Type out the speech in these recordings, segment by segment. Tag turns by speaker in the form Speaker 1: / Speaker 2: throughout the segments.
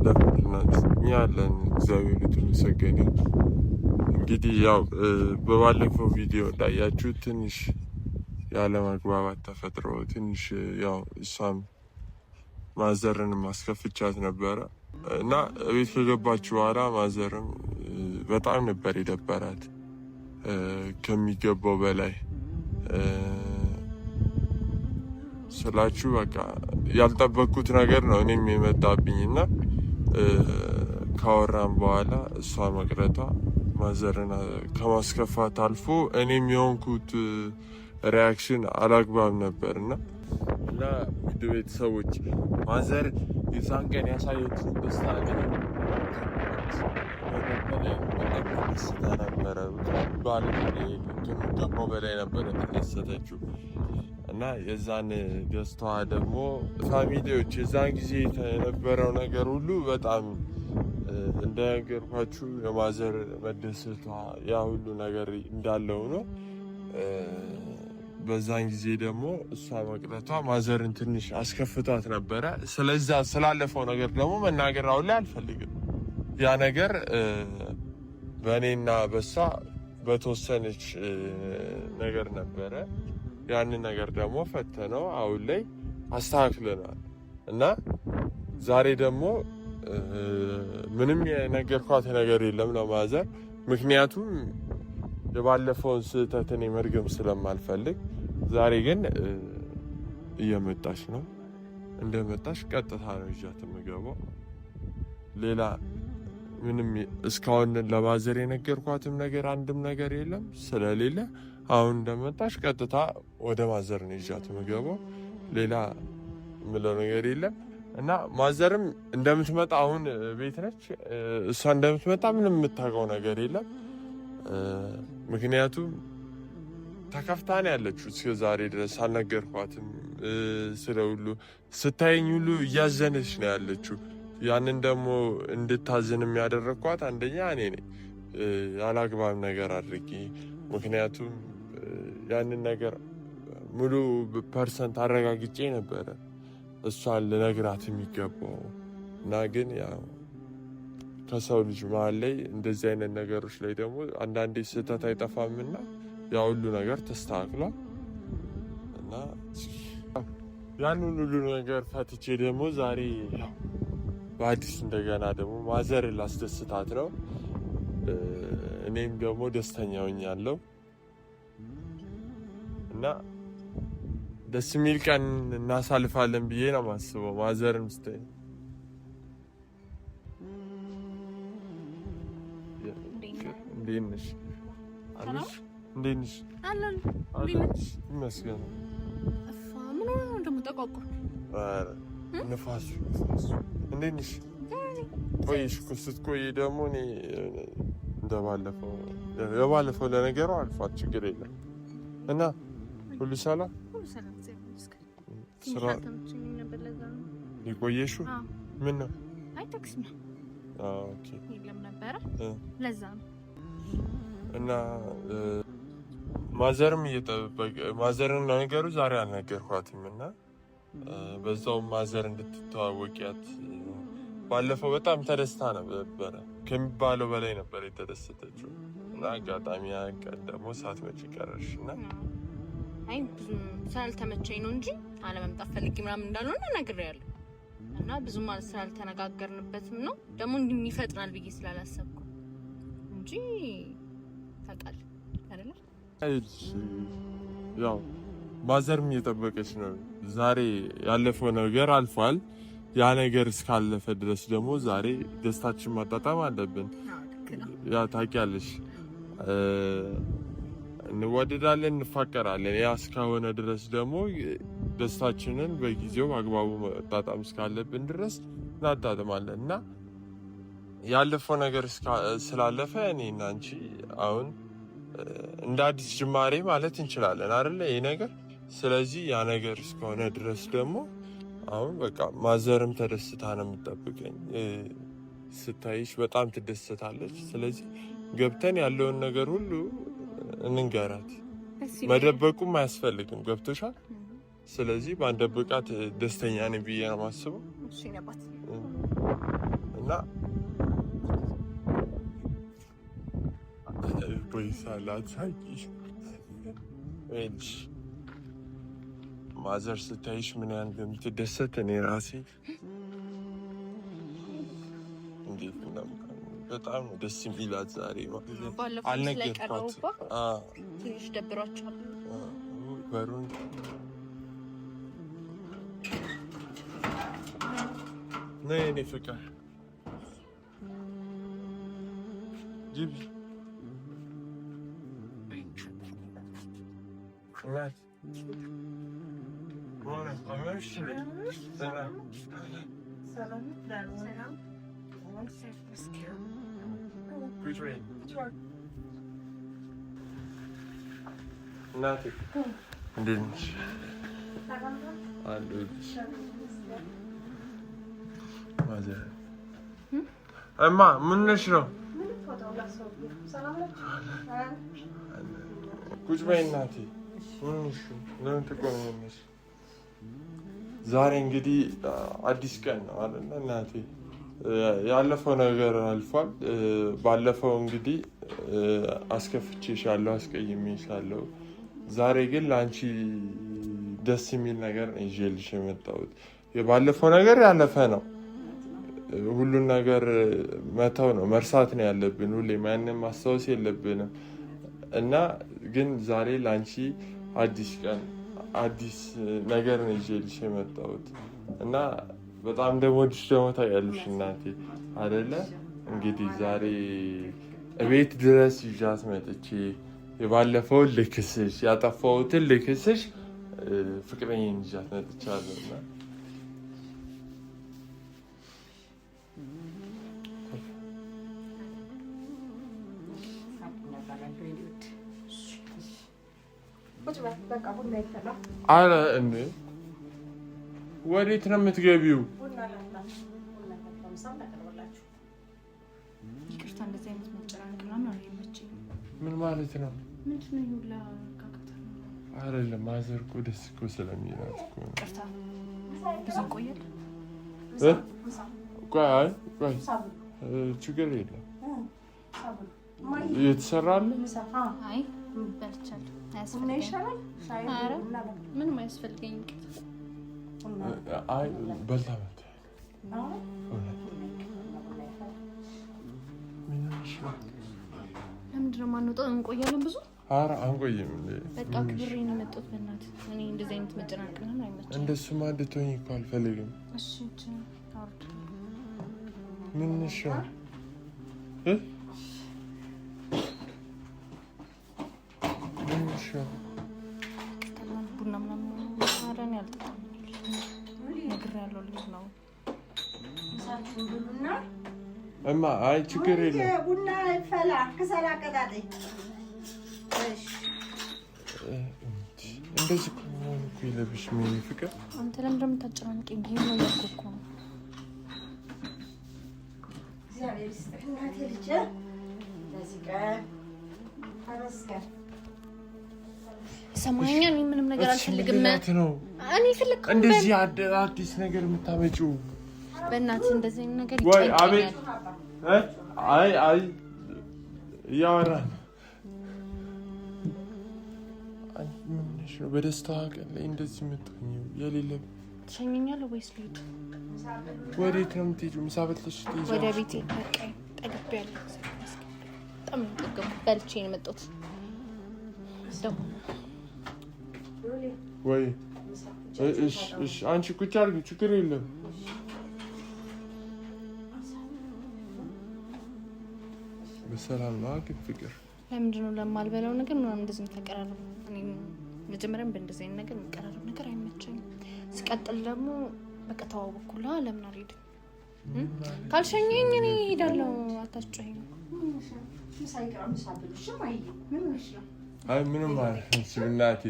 Speaker 1: እንደምናችሁ እኛ ያለን እግዚአብሔር የተመሰገነ። እንግዲህ ያው በባለፈው ቪዲዮ እንዳያችሁ ትንሽ ያለመግባባት ተፈጥሮ ትንሽ ያው እሷም ማዘርን ማስከፍቻት ነበረ እና ቤት ከገባች በኋላ ማዘርም በጣም ነበር የደበራት ከሚገባው በላይ ስላችሁ በቃ ያልጠበቅኩት ነገር ነው እኔም የመጣብኝና ካወራም በኋላ እሷ መቅረቷ ማዘርን ከማስከፋት አልፎ እኔም የሆንኩት ሪያክሽን አላግባብ ነበርና እና ውድ ቤተሰቦች ማዘር የዛን ቀን ያሳየችው ደስታ ነበረ ከሚገባው በላይ ነበር የተደሰተችው እና የዛን ደስታዋ ደግሞ ፋሚሊዎች የዛን ጊዜ የነበረው ነገር ሁሉ በጣም እንደነገርኳችሁ የማዘር መደሰቷ ያ ሁሉ ነገር እንዳለው ነው። በዛን ጊዜ ደግሞ እሷ መቅረቷ ማዘርን ትንሽ አስከፍቷት ነበረ። ስለዛ ስላለፈው ነገር ደግሞ መናገር አሁን ላይ አልፈልግም። ያ ነገር በእኔና በሷ በተወሰነች ነገር ነበረ። ያንን ነገር ደግሞ ፈተነው አሁን ላይ አስተካክለናል እና ዛሬ ደግሞ ምንም የነገርኳት ነገር የለም ለማዘር። ምክንያቱም የባለፈውን ስህተት እኔ መድገም ስለማልፈልግ። ዛሬ ግን እየመጣች ነው። እንደመጣች ቀጥታ ነው ይዣት የምገባው። ሌላ ምንም እስካሁን ለማዘር የነገርኳትም ነገር አንድም ነገር የለም ስለሌለ አሁን እንደመጣች ቀጥታ ወደ ማዘር ነው ይዣት የምገባው። ሌላ ምለው ነገር የለም እና ማዘርም እንደምትመጣ አሁን ቤት ነች። እሷ እንደምትመጣ ምንም የምታውቀው ነገር የለም። ምክንያቱም ተከፍታ ነው ያለችው እስከ ዛሬ ድረስ አልነገርኳትም። ስለ ሁሉ ስታየኝ ሁሉ እያዘነች ነው ያለችው። ያንን ደግሞ እንድታዝን የሚያደረግኳት አንደኛ እኔ ነኝ ያላግባብ ነገር አድርጌ። ምክንያቱም ያንን ነገር ሙሉ ፐርሰንት አረጋግጬ ነበረ እሷን ልነግራት የሚገባው እና ግን ያው ከሰው ልጅ መሀል ላይ እንደዚህ አይነት ነገሮች ላይ ደግሞ አንዳንዴ ስህተት አይጠፋምና ያ ሁሉ ነገር ተስተካክሏል እና ያንን ሁሉ ነገር ፈትቼ ደግሞ ዛሬ በአዲስ እንደገና ደግሞ ማዘር ላስደስታት ነው። እኔም ደግሞ ደስተኛ ሆኛለሁ እና ደስ የሚል ቀን እናሳልፋለን ብዬ ነው የማስበው። ማዘርም ስታይ እንዴት ነሽ? አለሽ? እንዴት ነሽ? አለሽ? ይመስገን።
Speaker 2: ምን ሆነ ነው ደግሞ ተቋቁር?
Speaker 1: ኧረ ንፋሱ እንዴት ነሽ? ቆይሽ እኮ ስትቆይ ደግሞ እኔ የባለፈው ለነገሩ አልፏት ችግር የለም እና ሁሉ ሰላም ስራ የቆየሽው ምን ነው?
Speaker 2: አይ ታክሲ ነው።
Speaker 1: ኦኬ
Speaker 2: የለም ነበረ ለዛ ነው።
Speaker 1: እና ማዘርም ማዘርን ነገሩ ዛሬ አልነገርኳትም እና በዛውም ማዘር እንድትተዋወቂያት ባለፈው በጣም ተደስታ ነበረ ከሚባለው በላይ ነበር የተደሰተችው እና አጋጣሚ ቀን ደግሞ ሳትመጪ ቀረሽ እና
Speaker 2: አይ ብዙ ስላልተመቸኝ ነው እንጂ አለመምጣት ፈልጌ ምናምን እንዳልሆነ ነግሬያለሁ እና ብዙ ማለት ስላልተነጋገርንበትም ነው ደግሞ እንዲህ ይፈጥናል ብዬ ስላላሰብኩ እንጂ ታውቃለህ አይደል?
Speaker 1: ያው ማዘርም እየጠበቀች ነው። ዛሬ ያለፈው ነገር አልፏል። ያ ነገር እስካለፈ ድረስ ደግሞ ዛሬ ደስታችን ማጣጣም አለብን። ያ ታውቂያለሽ እንዋደዳለን፣ እንፋቀራለን። ያ እስከሆነ ድረስ ደግሞ ደስታችንን በጊዜው አግባቡ መጣጣም እስካለብን ድረስ እናጣጥማለን እና ያለፈው ነገር ስላለፈ እኔና አንቺ አሁን እንደ አዲስ ጅማሬ ማለት እንችላለን አይደለ ይሄ ነገር። ስለዚህ ያ ነገር እስከሆነ ድረስ ደግሞ አሁን በቃ ማዘርም ተደስታ ነው የምጠብቀኝ። ስታይሽ በጣም ትደሰታለች። ስለዚህ ገብተን ያለውን ነገር ሁሉ እንንገራት። መደበቁም አያስፈልግም። ገብቶሻል? ስለዚህ ባንደብቃት ደስተኛ ነኝ ብዬ ነው የማስበው። ወይ ሳላት ሳይሽ ወይንሽ ማዘር ስታይሽ ምን ያህል እንደምትደሰት እኔ ራሴ እንዴት ነው በጣም ደስ የሚላት ዛሬ
Speaker 2: አልነገርኳትም። ትንሽ ደብሯቸዋል።
Speaker 1: በሩን ነይ የእኔ ፍቅር ግቢ። እናቴ እንዴት ነሽ? አለሁልሽ። እማ ምን ነሽ ነው? ቁጭ በይ እናቴ። ለምን ትቆሚያለሽ? ዛሬ እንግዲህ አዲስ ቀን ነው አይደል እናቴ? ያለፈው ነገር አልፏል። ባለፈው እንግዲህ አስከፍቼሻለሁ፣ አስቀይሜሻለሁ። ዛሬ ግን ለአንቺ ደስ የሚል ነገር ነው ይዤልሽ የመጣሁት። የባለፈው ነገር ያለፈ ነው። ሁሉን ነገር መተው ነው፣ መርሳት ነው ያለብን። ሁሌም ያንን ማስታወስ የለብንም እና ግን ዛሬ ለአንቺ አዲስ ቀን አዲስ ነገር ነው ይዤልሽ የመጣሁት እና በጣም እንደምወድሽ ደግሞ ታውቂያለሽ እናቴ አይደለ? እንግዲህ ዛሬ እቤት ድረስ ይዣት መጥቼ የባለፈውን ልክስሽ፣ ያጠፋሁትን ልክስሽ ፍቅረኛዬን ይዣት መጥቻለሁ እና አረ እንዴ ወዴት ነው የምትገቢው?
Speaker 2: ይቅርታ፣ እንደዚህ አይነት መጨናነቅ ምናምን አይመቸኝም።
Speaker 1: ምን ማለት ነው?
Speaker 2: ምንድን ነው ይሁላ ካካታ?
Speaker 1: አይደለም ማዘር እኮ ደስ እኮ ስለሚላት እኮ ነው።
Speaker 2: ይቅርታ፣ ብዙ ቆየል።
Speaker 1: ቆይ ችግር የለም። እየተሰራለ?
Speaker 2: አይ በልቻለሁ። ምንም አያስፈልገኝም።
Speaker 1: አይ በልታ
Speaker 2: ለምንድን ነው የማንወጣው? እንቆያለን ብዙ።
Speaker 1: ኧረ አንቆይም።
Speaker 2: በቃ ክብሬ ነው የመጣሁት። በእናትህ እኔ እንደዚህ አይነት መጨናነቅ ምናምን አይመቸኝም።
Speaker 1: እንደሱማ እንድትሆኝ እኮ አልፈልግም።
Speaker 2: እሺ አውርድ።
Speaker 1: ምን ነሽ?
Speaker 2: ቡና ምናምን አረን ያልጠጣም ነግሬያለሁ። ልጅ ነው
Speaker 1: እማ። አይ ችግር የለም።
Speaker 3: ቡና ይፈላ ከሰላ ቀጣጤ።
Speaker 1: እንደዚህ እኮ ይለብሽ ምን ፍቅር።
Speaker 2: አንተ ለምን እንደምታጨናንቀኝ ይሄ ነው ያልኩህ እኮ ነው።
Speaker 3: እግዚአብሔር ይስጥህ እናቴ ልጅ ለዚህ ቀን ተመስገን።
Speaker 2: ሰማኛ። እኔ ምንም ነገር አልፈልግም። እኔ ፍልክ
Speaker 1: እንደዚህ አዲስ ነገር የምታመጪው
Speaker 2: በእናትህ እንደዚህ አይነት ነገር
Speaker 1: ወይ? አቤት። አይ እያወራን ምንሽ ነው? በደስታዋ ቀን ላይ እንደዚህ የምትሆኚው የሌለ
Speaker 2: ትሸኘኛለህ ወይስ ልሂድ?
Speaker 1: ወዴት ነው የምትሄጂው? ምሳ በልተሽ ትሄጃለሽ?
Speaker 2: ወደ ቤቴ። በቃ ጠግቤያለሁ። በጣም ነው የጠገቡት። በልቼ ነው የመጣሁት ደግሞ
Speaker 1: ወይ? እሺ አንቺ ቁጭ አድርጊ፣ ችግር የለም። በሰላም ነው ግን ፍቅር።
Speaker 2: ለምንድን ነው ለማልበላው ነገር ምናምን እንደዚህ የምታቀራረው? እኔ መጀመሪያም በእንደዚህ አይነት ነገር የምቀራረብ ነገር አይመቸኝም። ሲቀጥል ደግሞ በቃ ተዋወቅኩላ። ለምን አልሄድም? ካልሸኘኝ እኔ እሄዳለሁ። አታስጨኝ።
Speaker 1: አይ ምንም አልሆነች እናቴ፣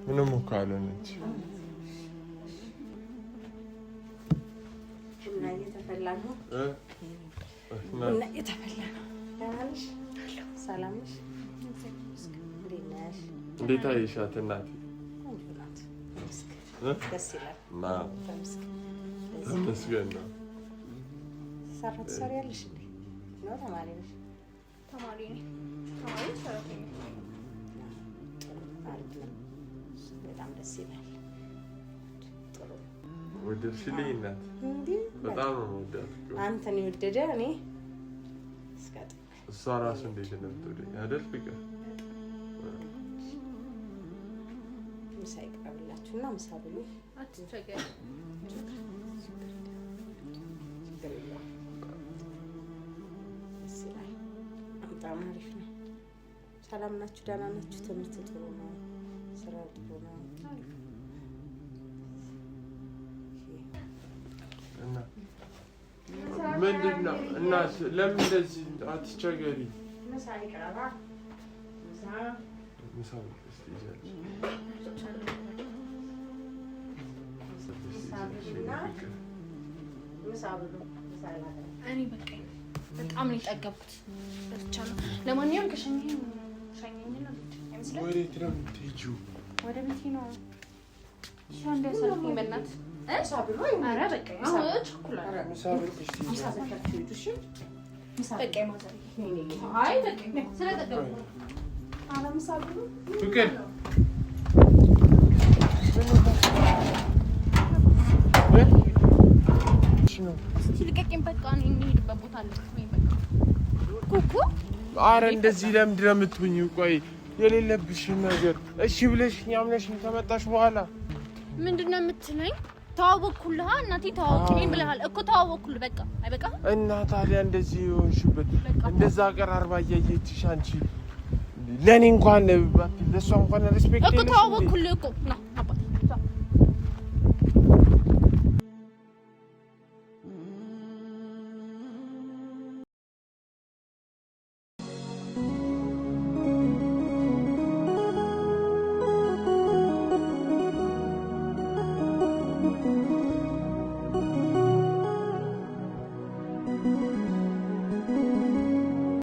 Speaker 1: ምንም እኮ አልሆነች።
Speaker 3: ቡና እየተፈላ ነው።
Speaker 1: ቡና
Speaker 3: እየተፈላ ነው። ደህና ነሽ? ሰላም ነሽ? እንዴት ነሽ?
Speaker 1: እንዴት አየሻት እናቴ?
Speaker 3: ደስ ይላል።
Speaker 1: ተመስገን ነው።
Speaker 3: ሰራ ትሰሪያለሽ እንዴ? ነው ተማሪ ነሽ?
Speaker 2: ተማሪ ነኝ።
Speaker 3: በጣም ደስ ይላል።
Speaker 1: ወደድሽልኝ እናት? በጣም ነው የምወዳት።
Speaker 3: አንተን የወደደ እኔ እስከ
Speaker 1: እሷ ራሱ እንዴት እንደምትወደኝ አይደል? ፍቅር
Speaker 3: ምሳ ይቅረብላችሁና ምሳ ብሉ።
Speaker 2: አትቸገር።
Speaker 3: በጣም አሪፍ ነው። ሰላም ናችሁ? ደህና ናችሁ? ትምህርት ጥሩ ነው? ስራ ጥሩ ነው?
Speaker 1: እና ምንድን ነው እና ለምን እንደዚህ አትቸገሪ?
Speaker 3: ምሳ ይቅረባ።
Speaker 1: ምሳ እስቲ ይዘልሽ
Speaker 2: እኔ በቃኝ። በጣም ነው የጠገብኩት። በተቻለ ለማንኛውም ከሸኘኝ ነው አይመስልም?
Speaker 1: ወዴት ነው የምትሄጂው?
Speaker 2: ወደ ቤቴ ነው። እሺ እንዳይሰርፈኝ በእናትህ
Speaker 3: ምሳ ብሉ። ኧረ በቃኝ።
Speaker 2: አሁን ቸኩላለሁ።
Speaker 1: ምሳ በልተሽ
Speaker 3: ምሳ ዘጋችሁ ሂዱ። እሺ
Speaker 2: በቃኝ ማዘር። አይ በቃኝ ስለጠገብኩ።
Speaker 3: ኧረ ምሳ ብሉ።
Speaker 1: ፍቅር
Speaker 2: እስኪ ልቀቂኝ በቃ። እኔ የምሄድበት ቦታ አለ። በቃ ኩኩ።
Speaker 1: ኧረ እንደዚህ ለምንድን ነው የምትሆኚው? ቆይ የሌለብሽን ነገር እሺ ብለሽኝ አምነሽኝ ከመጣሽ በኋላ
Speaker 2: ምንድን ነው የምትለኝ? ተዋወቅኩልህ እናቴ ተዋወቅልኝ ብለሃል እኮ። ተዋወቅኩልህ በቃ አይበቃም?
Speaker 1: እና ታዲያ እንደዚህ የሆንሽበት እንደዛ ቀራርባ እያየችሽ አንቺ ለእኔ እንኳን ለእሷ እንኳን ሪስፔክት
Speaker 2: እኮ ተዋወቅኩልህ እኮ ነው